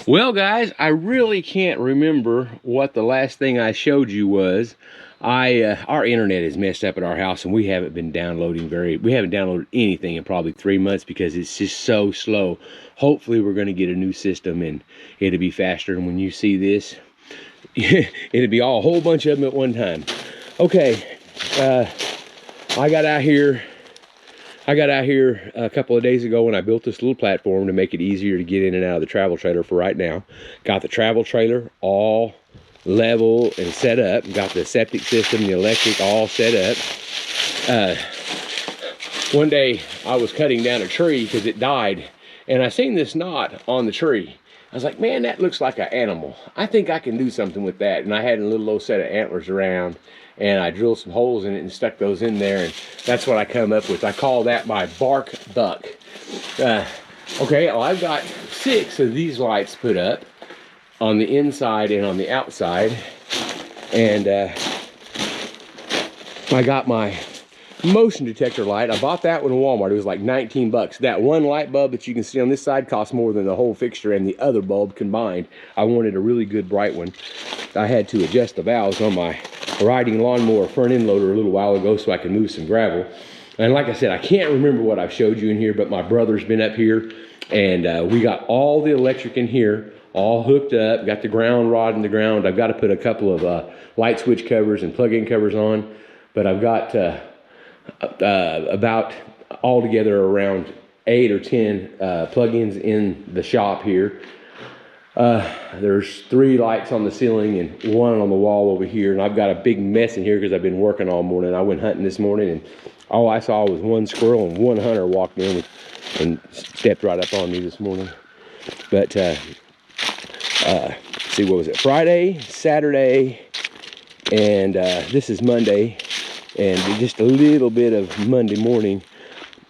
Well, guys, I really can't remember what the last thing I showed you was. Our internet is messed up at our house, and we haven't downloaded anything in probably 3 months because it's just so slow. Hopefully we're going to get a new system and it'll be faster, and when you see this, it'll be all a whole bunch of them at one time. Okay, I got out here a couple of days ago when I built this little platform to make it easier to get in and out of the travel trailer for right now. Got the travel trailer all level and set up. Got the septic system, the electric all set up. One day I was cutting down a tree because it died, and I seen this knot on the tree. I was like, man, that looks like an animal. I think I can do something with that. And I had a little old set of antlers around, and I drilled some holes in it and stuck those in there, and that's what I come up with. I call that my bark buck. Okay, well, I've got 6 of these lights put up on the inside and on the outside, and I got my motion detector light. I bought that one in Walmart. It was like 19 bucks. That one light bulb that you can see on this side costs more than the whole fixture and the other bulb combined. I wanted a really good bright one. I had to adjust the valves on my riding lawnmower front end loader a little while ago so I could move some gravel. And like I said, I can't remember what I've showed you in here, but my brother's been up here, and we got all the electric in here all hooked up, got the ground rod in the ground. I've got to put a couple of light switch covers and plug-in covers on, but I've got about altogether around 8 or 10 plug-ins in the shop here. There's 3 lights on the ceiling and 1 on the wall over here, and I've got a big mess in here because I've been working all morning. I went hunting this morning, and all I saw was 1 squirrel, and 1 hunter walked in and stepped right up on me this morning. But see, what was it? Friday, Saturday, and this is Monday, and just a little bit of Monday morning.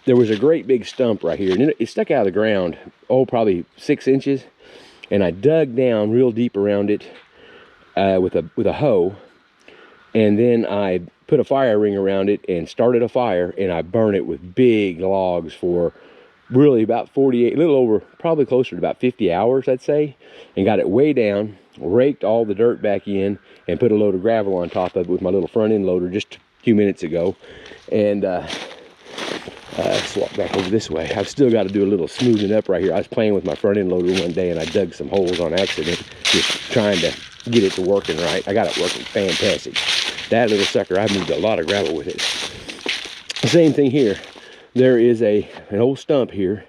There was a great big stump right here, and it stuck out of the ground, probably 6 inches. And I dug down real deep around it with a hoe, and then I put a fire ring around it and started a fire, and I burned it with big logs for really about 48, a little over, probably closer to about 50 hours, I'd say, and got it way down, raked all the dirt back in, and put a load of gravel on top of it with my little front end loader just a few minutes ago. And let's walk back over this way. I've still got to do a little smoothing up right here. I was playing with my front end loader one day, and I dug some holes on accident, just trying to get it to working right. I got it working fantastic. That little sucker, I've moved a lot of gravel with it. Same thing here. There is an old stump here,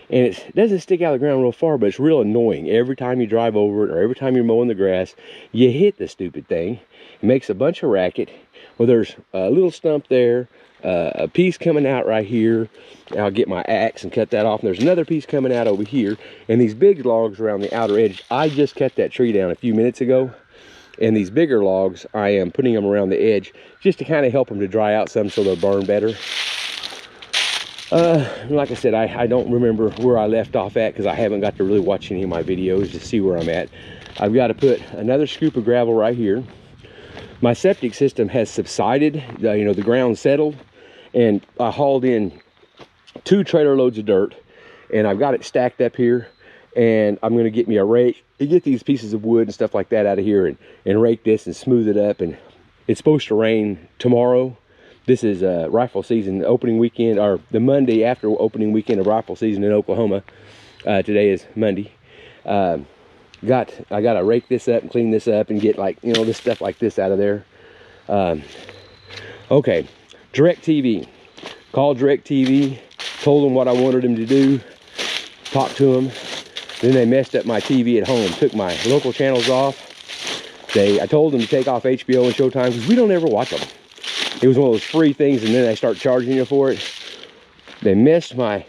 and it doesn't stick out of the ground real far, but it's real annoying. Every time you drive over it, or every time you're mowing the grass, you hit the stupid thing. It makes a bunch of racket. Well, there's a little stump there, a piece coming out right here. I'll get my axe and cut that off. And there's another piece coming out over here, and these big logs around the outer edge. I just cut that tree down a few minutes ago, and these bigger logs, I am putting them around the edge just to kind of help them to dry out some so they'll burn better. Like I said, I don't remember where I left off at because I haven't got to really watch any of my videos to see where I'm at. I've got to put another scoop of gravel right here. My septic system has subsided, the ground settled, and I hauled in 2 trailer loads of dirt, and I've got it stacked up here, and I'm going to get me a rake to get these pieces of wood and stuff like that out of here, and rake this and smooth it up. And it's supposed to rain tomorrow. This is rifle season, opening weekend, or the Monday after opening weekend of rifle season in Oklahoma. Today is Monday. I gotta rake this up and clean this up and get this stuff like this out of there. Okay, DirecTV. Called DirecTV, told them what I wanted them to do, talked to them. Then they messed up my TV at home, took my local channels off. I told them to take off HBO and Showtime because we don't ever watch them. It was one of those free things, and then they start charging you for it. They messed my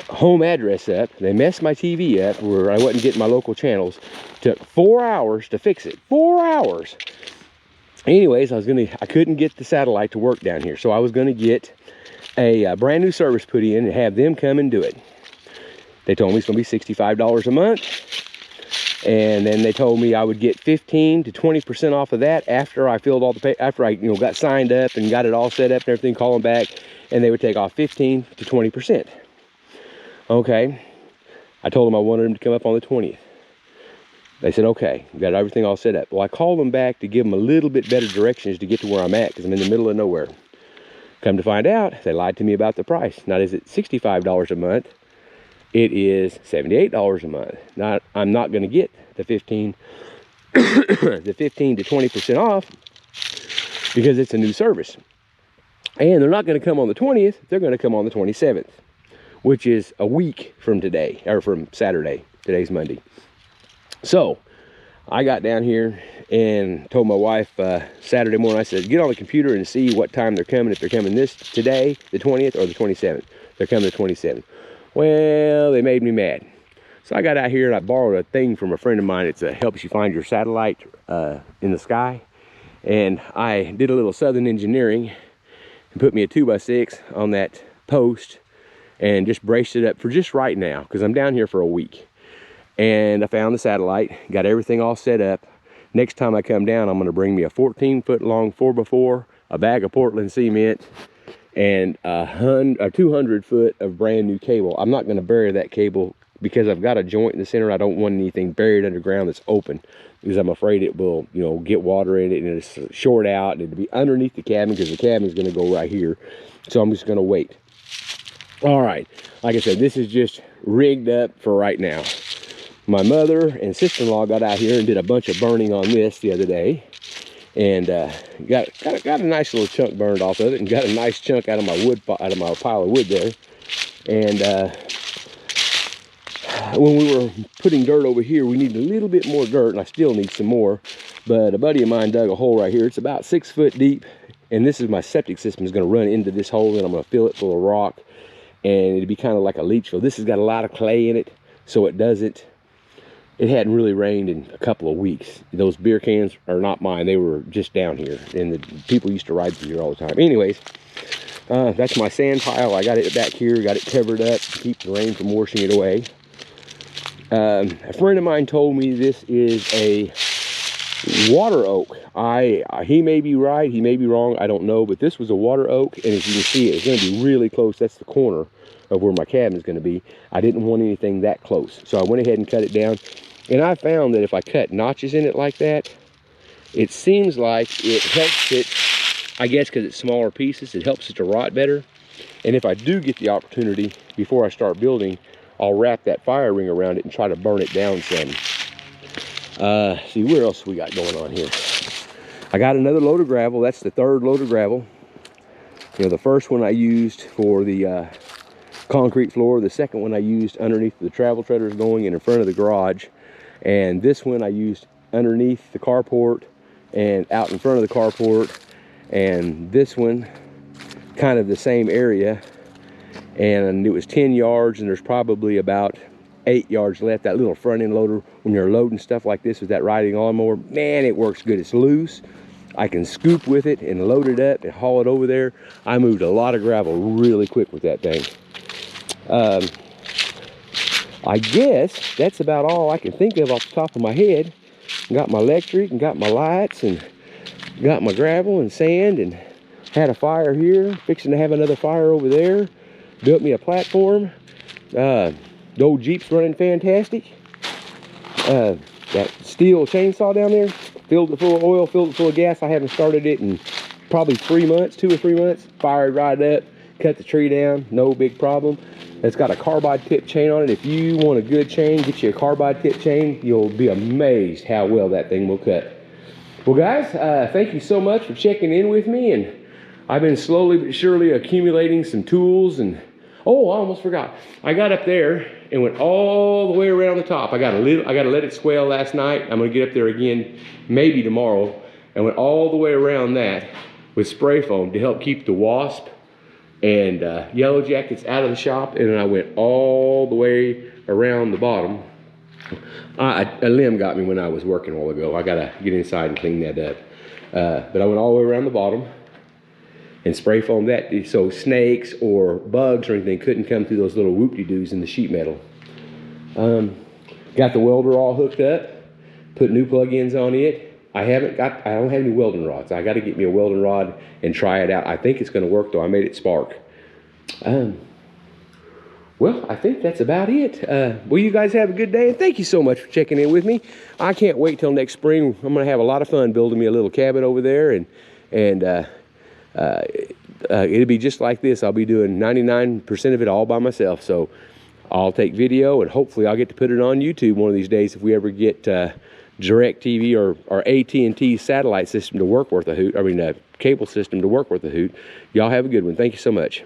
home address up. They messed my TV up where I wasn't getting my local channels. Took 4 hours to fix it. 4 hours. Anyways, I couldn't get the satellite to work down here, so I was gonna get a brand new service put in and have them come and do it. They told me it's gonna be $65 a month, and then they told me I would get 15 to 20% off of that after I filled all the after I got signed up and got it all set up and everything. Call them back, and they would take off 15 to 20%. Okay, I told them I wanted them to come up on the 20th. They said, okay, got everything all set up. Well, I called them back to give them a little bit better directions to get to where I'm at, because I'm in the middle of nowhere. Come to find out, they lied to me about the price. Not is it $65 a month, it is $78 a month. Now, I'm not gonna get the 15 to 20% off, because it's a new service. And they're not gonna come on the 20th, they're gonna come on the 27th, which is a week from today, or from Saturday. Today's Monday. So I got down here and told my wife Saturday morning, I said, get on the computer and see what time they're coming. If they're coming today, the 20th, or the 27th. They're coming the 27th. Well, they made me mad. So I got out here and I borrowed a thing from a friend of mine. It helps you find your satellite in the sky. And I did a little Southern engineering and put me a 2x6 on that post and just braced it up for just right now, because I'm down here for a week. And I found the satellite, got everything all set up. Next time I come down, I'm gonna bring me a 14-foot long 4x4, a bag of Portland cement, and a 200 foot of brand new cable. I'm not gonna bury that cable because I've got a joint in the center. I don't want anything buried underground that's open, because I'm afraid it will, you know, get water in it and it'll short out, and it'll be underneath the cabin, because the cabin is gonna go right here. So I'm just gonna wait. All right, like I said, this is just rigged up for right now. My mother and sister-in-law got out here and did a bunch of burning on this the other day, and got a nice little chunk burned off of it, and got a nice chunk out of my pile of wood there. And when we were putting dirt over here, we needed a little bit more dirt, and I still need some more. But a buddy of mine dug a hole right here. It's about 6 foot deep, and this is my septic system is going to run into this hole, and I'm going to fill it full of rock, and it'd be kind of like a leach field. This has got a lot of clay in it, so it doesn't. It hadn't really rained in a couple of weeks. Those beer cans are not mine. They were just down here, and the people used to ride through here all the time. Anyways, that's my sand pile. I got it back here, got it covered up to keep the rain from washing it away. A friend of mine told me this is a water oak. He may be right, he may be wrong, I don't know, but this was a water oak, and as you can see, it's going to be really close. That's the corner of where my cabin is going to be. I didn't want anything that close, so I went ahead and cut it down. And I found that if I cut notches in it like that, it seems like it helps it, I guess because it's smaller pieces, it helps it to rot better. And if I do get the opportunity before I start building, I'll wrap that fire ring around it and try to burn it down some. See, what else we got going on here? I got another load of gravel. That's the third load of gravel. You know, the first one I used for the concrete floor. The second one I used underneath the travel trailers going in front of the garage. And this one I used underneath the carport and out in front of the carport. And this one, kind of the same area. And it was 10 yards, and there's probably about 8 yards left. That little front end loader, when you're loading stuff like this with that riding lawnmower, man, it works good. It's loose. I can scoop with it and load it up and haul it over there. I moved a lot of gravel really quick with that thing. I guess that's about all I can think of off the top of my head. Got my electric and got my lights and got my gravel and sand, and had a fire here, fixing to have another fire over there. Built me a platform. The old Jeep's running fantastic. That steel chainsaw down there, filled it full of oil, filled it full of gas. I haven't started it in probably 3 months, 2 or 3 months. Fired right up, cut the tree down, no big problem. It's got a carbide tip chain on it. If you want a good chain, get you a carbide tip chain. You'll be amazed how well that thing will cut. Well, guys, thank you so much for checking in with me. And I've been slowly but surely accumulating some tools. And oh, I almost forgot. I got up there and went all the way around the top. I got to let it swell last night. I'm going to get up there again maybe tomorrow, and went all the way around that with spray foam to help keep the wasp and yellow jackets out of the shop. And then I went all the way around the bottom. A limb got me when I was working a while ago. I gotta get inside and clean that up. But I went all the way around the bottom and spray foamed that so snakes or bugs or anything couldn't come through those little whoop-de-doos in the sheet metal. Got the welder all hooked up, put new plug-ins on it. I don't have any welding rods. I got to get me a welding rod and try it out. I think it's going to work though. I made it spark. Well, I think that's about it. Well, you guys have a good day, and thank you so much for checking in with me. I can't wait till next spring. I'm going to have a lot of fun building me a little cabin over there, and it'll be just like this. I'll be doing 99% of it all by myself. So I'll take video, and hopefully I'll get to put it on YouTube one of these days if we ever get DirecTV or AT&T satellite system to work worth a hoot. I mean, cable system to work worth a hoot. Y'all have a good one. Thank you so much.